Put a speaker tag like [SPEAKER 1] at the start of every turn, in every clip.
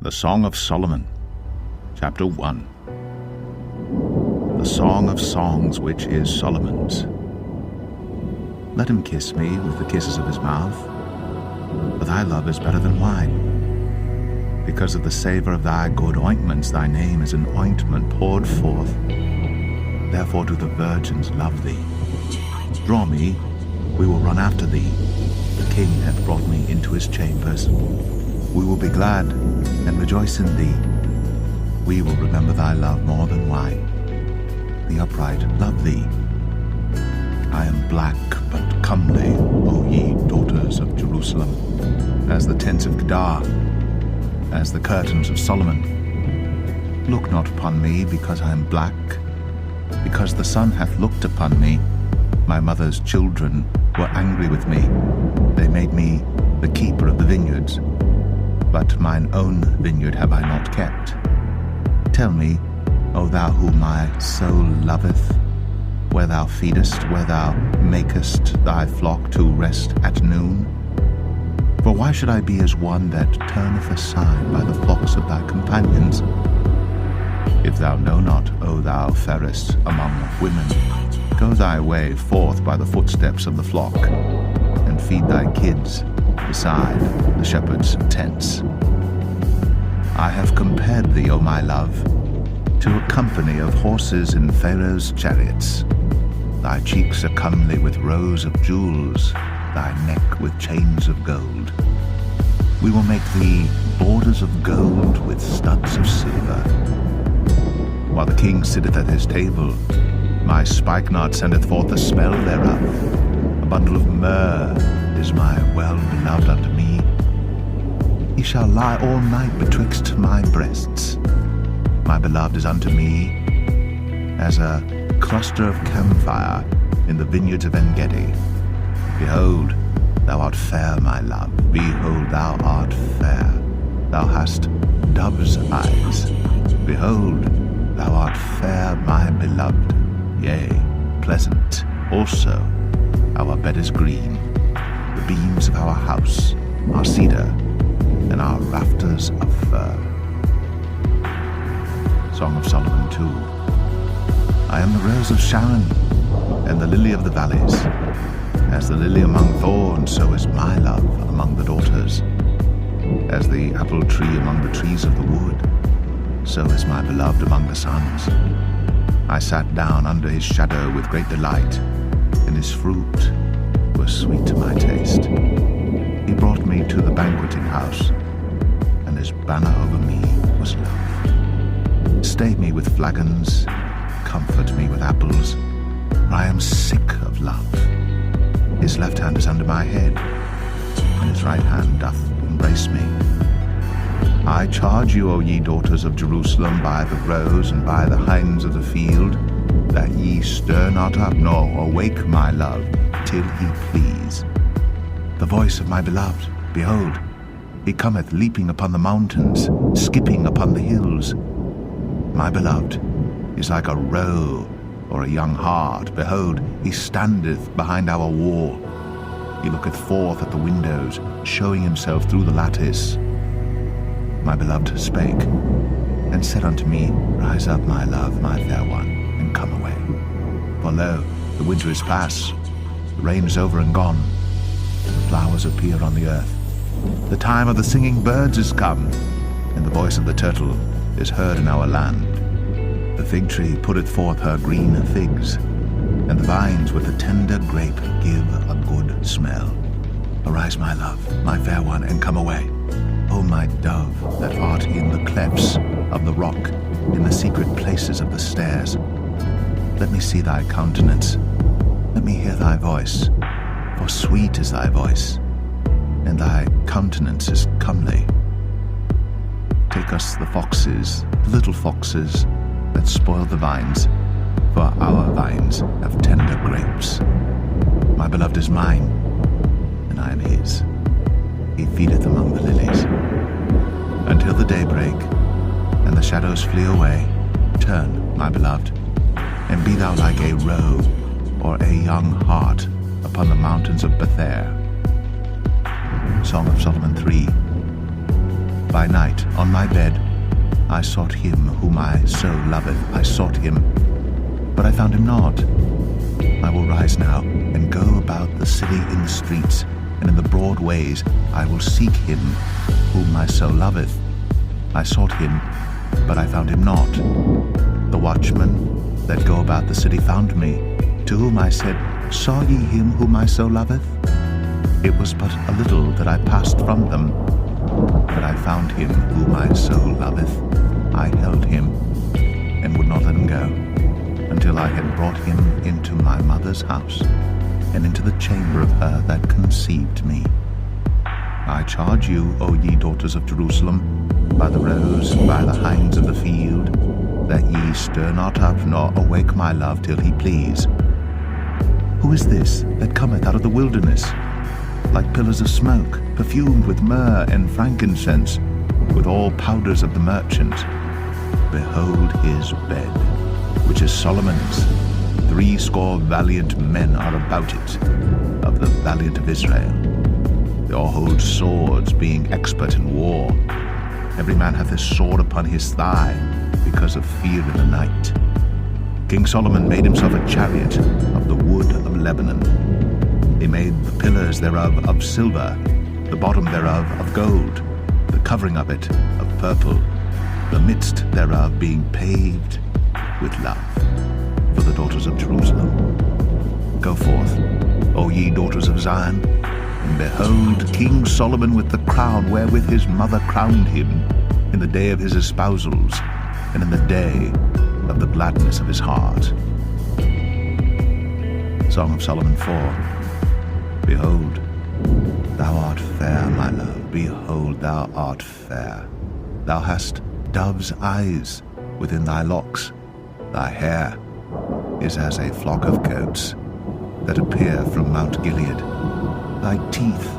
[SPEAKER 1] The Song of Solomon, Chapter 1. The Song of Songs which is Solomon's. Let him kiss me with the kisses of his mouth, for thy love is better than wine. Because of the savour of thy good ointments, thy name is an ointment poured forth. Therefore do the virgins love thee. Draw me, we will run after thee. The king hath brought me into his chambers. We will be glad and rejoice in thee. We will remember thy love more than wine. The upright love thee. I am black but comely, O ye daughters of Jerusalem, as the tents of Kedar, as the curtains of Solomon. Look not upon me because I am black, because the sun hath looked upon me. My mother's children were angry with me. They made me the keeper of the vineyards, but mine own vineyard have I not kept. Tell me, O thou whom my soul loveth, where thou feedest, where thou makest thy flock to rest at noon? For why should I be as one that turneth aside by the flocks of thy companions? If thou know not, O thou fairest among women, go thy way forth by the footsteps of the flock, and feed thy kids beside the shepherd's tents. I have compared thee, O my love, to a company of horses in Pharaoh's chariots. Thy cheeks are comely with rows of jewels, thy neck with chains of gold. We will make thee borders of gold with studs of silver. While the king sitteth at his table, my spikenard sendeth forth the smell thereof. A bundle of myrrh is my well-beloved unto me. He shall lie all night betwixt my breasts. My beloved is unto me as a cluster of camphire in the vineyards of En-gedi. Behold, thou art fair, my love. Behold, thou art fair. Thou hast dove's eyes. Behold, thou art fair, my beloved. Yea, pleasant also. Our bed is green. The beams of our house are cedar, and our rafters of fir. Song of Solomon 2. I am the rose of Sharon, and the lily of the valleys. As the lily among thorns, so is my love among the daughters. As the apple tree among the trees of the wood, so is my beloved among the sons. I sat down under his shadow with great delight, and his fruit was sweet to my taste. He brought me to the banqueting house, and his banner over me was love. Stay me with flagons, comfort me with apples, for I am sick of love. His left hand is under my head, and his right hand doth embrace me. I charge you, O ye daughters of Jerusalem, by the roes and by the hinds of the field, that ye stir not up, nor awake my love, till he please. The voice of my beloved, behold, he cometh leaping upon the mountains, skipping upon the hills. My beloved is like a roe or a young hart. Behold, he standeth behind our wall. He looketh forth at the windows, showing himself through the lattice. My beloved spake, and said unto me, Rise up, my love, my fair one, and come away. For lo, the winter is past, the rain is over and gone, the flowers appear on the earth. The time of the singing birds is come, and the voice of the turtle is heard in our land. The fig tree putteth forth her green figs, and the vines with the tender grape give a good smell. Arise, my love, my fair one, and come away. O my dove, that art in the clefts of the rock, in the secret places of the stairs, let me see thy countenance, let me hear thy voice, for sweet is thy voice, and thy countenance is comely. Take us the foxes, the little foxes, that spoil the vines, for our vines have tender grapes. My beloved is mine, and I am his. He feedeth among the lilies. Until the daybreak, and the shadows flee away, turn, my beloved, and be thou like a roe or a young hart upon the mountains of Bether. Song of Solomon 3. By night, on my bed, I sought him whom I so loveth. I sought him, but I found him not. I will rise now and go about the city in the streets, and in the broad ways I will seek him whom my soul loveth. I sought him, but I found him not. The watchmen that go about the city found me, to whom I said, Saw ye him whom my soul loveth? It was but a little that I passed from them, but I found him whom my soul loveth. I held him, and would not let him go, until I had brought him into my mother's house, and into the chamber of her that conceived me. I charge you, O ye daughters of Jerusalem, by the roes and by the hinds of the field, that ye stir not up nor awake my love till he please. Who is this that cometh out of the wilderness, like pillars of smoke, perfumed with myrrh and frankincense, with all powders of the merchant? Behold his bed, which is Solomon's. 80 valiant men are about it, of the valiant of Israel. They all hold swords, being expert in war. Every man hath his sword upon his thigh, because of fear in the night. King Solomon made himself a chariot of the wood of Lebanon. He made the pillars thereof of silver, the bottom thereof of gold, the covering of it of purple, the midst thereof being paved with love, for the daughters of Jerusalem. Go forth, O ye daughters of Zion, and behold King Solomon with the crown wherewith his mother crowned him, in the day of his espousals, and in the day of the gladness of his heart. Song of Solomon 4. Behold, thou art fair, my love, behold, thou art fair. Thou hast dove's eyes within thy locks. Thy hair is as a flock of goats that appear from Mount Gilead. Thy teeth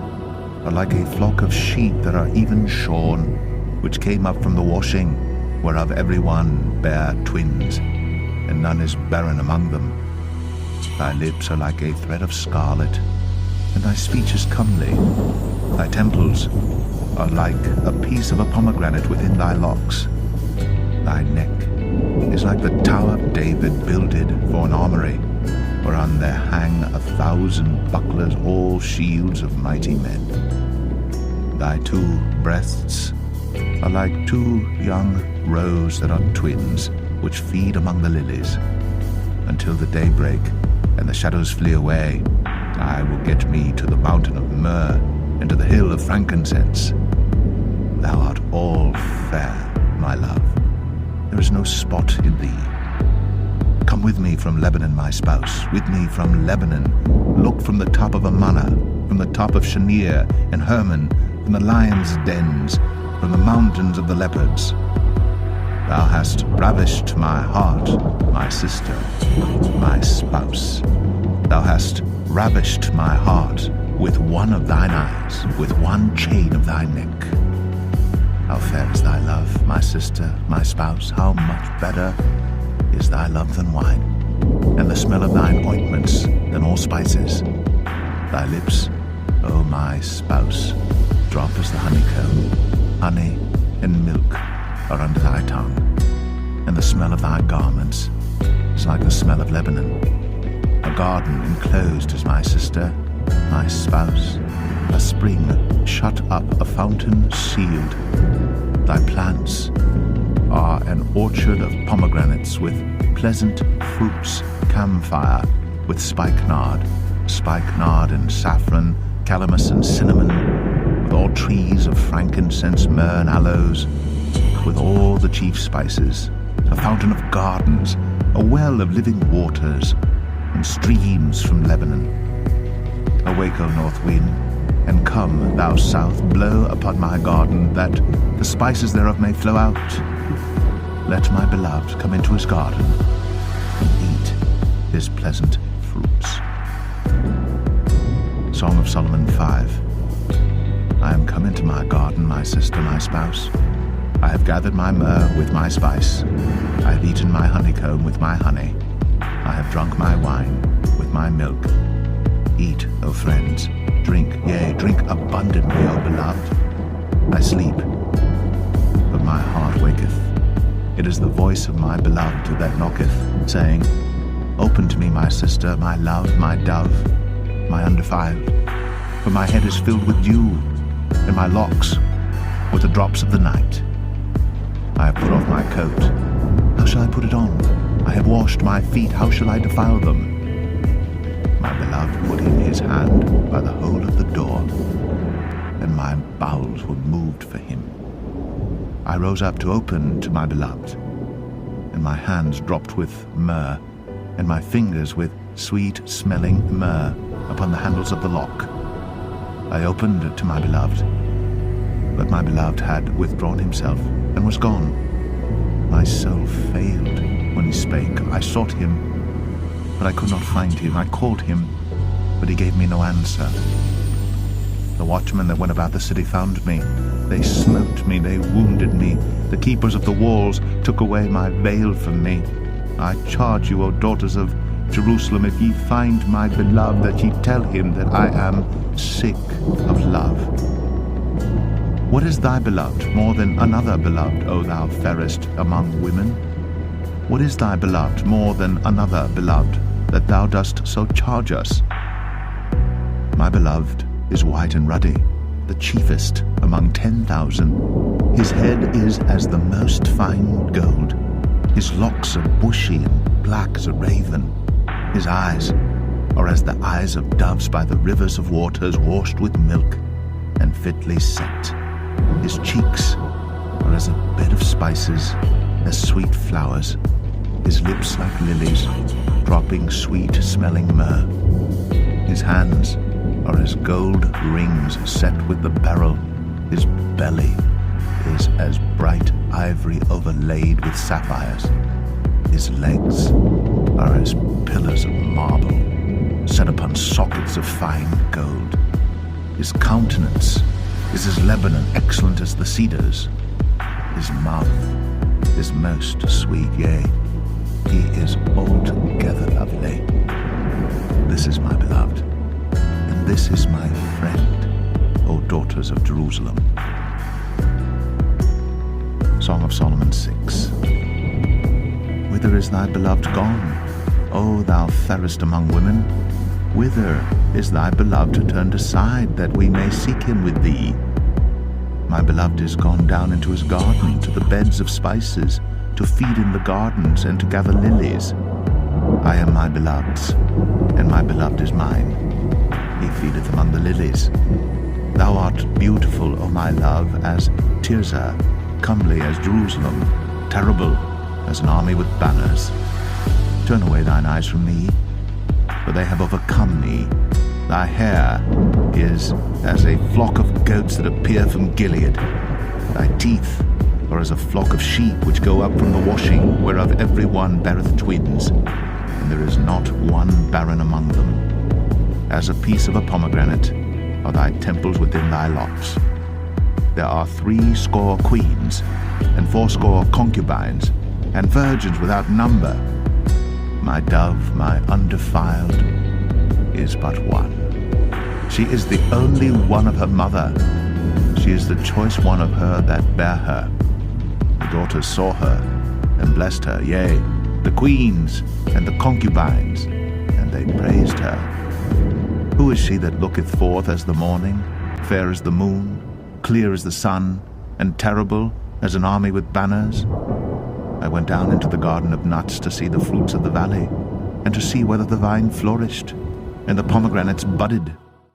[SPEAKER 1] are like a flock of sheep that are even shorn, which came up from the washing, whereof every one bare twins, and none is barren among them. Thy lips are like a thread of scarlet, and thy speech is comely. Thy temples are like a piece of a pomegranate within thy locks. Thy neck is like the tower of David builded for an armory, whereon there hang 1,000 bucklers, all shields of mighty men. Thy 2 breasts are like 2 young roes that are twins, which feed among the lilies. Until the day break, and the shadows flee away, I will get me to the mountain of myrrh, and to the hill of frankincense. Thou art all fair, my love. There is no spot in thee. Come with me from Lebanon, my spouse, with me from Lebanon. Look from the top of Amana, from the top of Shanir and Hermon, from the lions' dens, from the mountains of the leopards. Thou hast ravished my heart, my sister, my spouse. Thou hast ravished my heart with one of thine eyes, with one chain of thy neck. How fair is thy love, my sister, my spouse, how much better is thy love than wine, and the smell of thine ointments than all spices. Thy lips, O my spouse, drop as the honeycomb. Honey and milk are under thy tongue, and the smell of thy garments is like the smell of Lebanon. A garden enclosed is my sister, my spouse, a spring shut up, a fountain sealed. Thy plants are an orchard of pomegranates with pleasant fruits, camphire with spikenard and saffron, calamus and cinnamon, with all trees of frankincense, myrrh and aloes, with all the chief spices, a fountain of gardens, a well of living waters, and streams from Lebanon. Awake, O north wind, and come, thou south, blow upon my garden, that the spices thereof may flow out. Let my beloved come into his garden, and eat his pleasant fruits. Song of Solomon 5. I am come into my garden, my sister, my spouse. I have gathered my myrrh with my spice. I have eaten my honeycomb with my honey. I have drunk my wine with my milk. Eat, O friends, drink, yea, drink abundantly, O beloved. I sleep, It is the voice of my beloved that knocketh, saying, Open to me, my sister, my love, my dove, my undefiled. For my head is filled with dew, and my locks with the drops of the night. I have put off my coat. How shall I put it on? I have washed my feet. How shall I defile them? My beloved put in his hand by the hole of the door, and my bowels were moved for him. I rose up to open to my beloved, and my hands dropped with myrrh, and my fingers with sweet-smelling myrrh upon the handles of the lock. I opened to my beloved, but my beloved had withdrawn himself and was gone. My soul failed when he spake. I sought him, but I could not find him. I called him, but he gave me no answer. The watchmen that went about the city found me. They smote me, they wounded me. The keepers of the walls took away my veil from me. I charge you, O daughters of Jerusalem, if ye find my beloved, that ye tell him that I am sick of love. What is thy beloved more than another beloved, O thou fairest among women? What is thy beloved more than another beloved, that thou dost so charge us? My beloved is white and ruddy, the chiefest among 10,000. His head is as the most fine gold. His locks are bushy and black as a raven. His eyes are as the eyes of doves by the rivers of waters, washed with milk and fitly set. His cheeks are as a bed of spices, as sweet flowers. His lips like lilies, dropping sweet-smelling myrrh. His hands are as gold rings set with the beryl. His belly is as bright ivory overlaid with sapphires. His legs are as pillars of marble, set upon sockets of fine gold. His countenance is as Lebanon, excellent as the cedars. His mouth is most sweet, yea, he is altogether lovely. This is my beloved, and this is my friend, O daughters of Jerusalem. Song of Solomon 6. Whither is thy beloved gone, O thou fairest among women? Whither is thy beloved turned aside, that we may seek him with thee? My beloved is gone down into his garden, to the beds of spices, to feed in the gardens, and to gather lilies. I am my beloved's, and my beloved is mine. He feedeth among the lilies. Thou art beautiful, O my love, as Tirzah, comely as Jerusalem, terrible as an army with banners. Turn away thine eyes from me, for they have overcome me. Thy hair is as a flock of goats that appear from Gilead. Thy teeth are as a flock of sheep which go up from the washing, whereof every one beareth twins, and there is not one barren among them. As a piece of a pomegranate are thy temples within thy locks. There are 80 queens, and 80 concubines, and virgins without number. My dove, my undefiled, is but one. She is the only one of her mother. She is the choice one of her that bare her. The daughters saw her, and blessed her, yea, the queens and the concubines, and they praised her. Who is she that looketh forth as the morning, fair as the moon, clear as the sun, and terrible as an army with banners? I went down into the garden of nuts to see the fruits of the valley, and to see whether the vine flourished, and the pomegranates budded,